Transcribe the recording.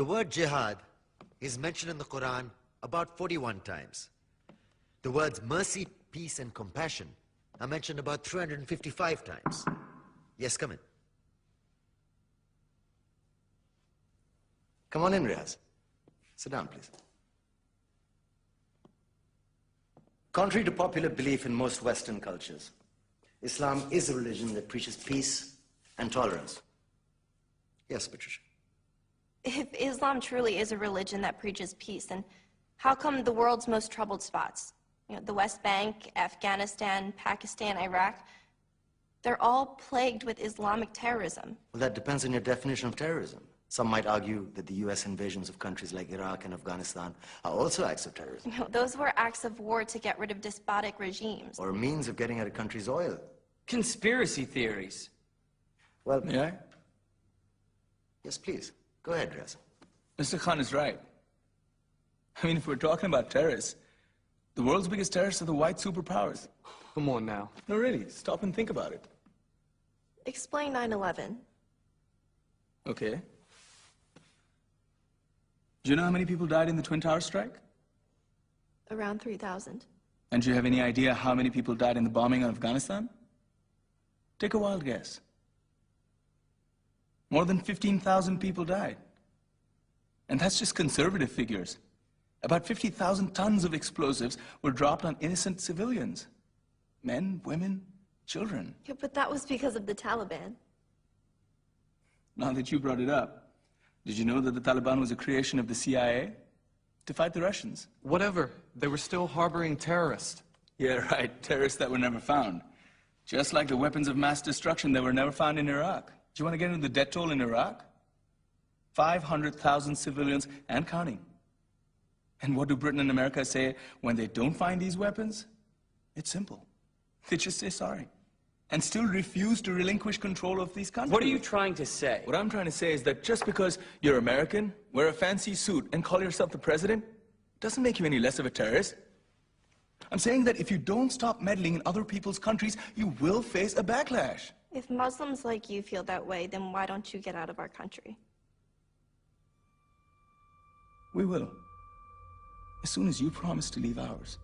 The word jihad is mentioned in the Quran about 41 times. The words mercy, peace, and compassion are mentioned about 355 times. Yes, come in. Come on in, Riaz. Sit down, please. Contrary to popular belief in most Western cultures, Islam is a religion that preaches peace and tolerance. Yes, Patricia. If Islam truly is a religion that preaches peace, then how come the world's most troubled spots, the West Bank, Afghanistan, Pakistan, Iraq, they're all plagued with Islamic terrorism? Well, that depends on your definition of terrorism. Some might argue that the U.S. invasions of countries like Iraq and Afghanistan are also acts of terrorism. Those were acts of war to get rid of despotic regimes. Or a means of getting at a country's oil. Conspiracy theories. Well, May I? Yes, please. Go ahead, Riaz. Mr. Khan is right. I mean, if we're talking about terrorists, the world's biggest terrorists are the white superpowers. Come on now. No, really, stop and think about it. Explain 9/11. Okay. Do you know how many people died in the Twin Towers strike? Around 3,000. And do you have any idea how many people died in the bombing of Afghanistan? Take a wild guess. More than 15,000 people died. And that's just conservative figures. About 50,000 tons of explosives were dropped on innocent civilians. Men, women, children. Yeah, but that was because of the Taliban. Now that you brought it up, did you know that the Taliban was a creation of the CIA to fight the Russians? Whatever. They were still harboring terrorists. Yeah, right. Terrorists that were never found. Just like the weapons of mass destruction that were never found in Iraq. Do you want to get into the death toll in Iraq? 500,000 civilians and counting. And what do Britain and America say when they don't find these weapons? It's simple. They just say sorry. And still refuse to relinquish control of these countries. What are you trying to say? What I'm trying to say is that just because you're American, wear a fancy suit, and call yourself the president, doesn't make you any less of a terrorist. I'm saying that if you don't stop meddling in other people's countries, you will face a backlash. If Muslims like you feel that way, then why don't you get out of our country? We will. As soon as you promise to leave ours.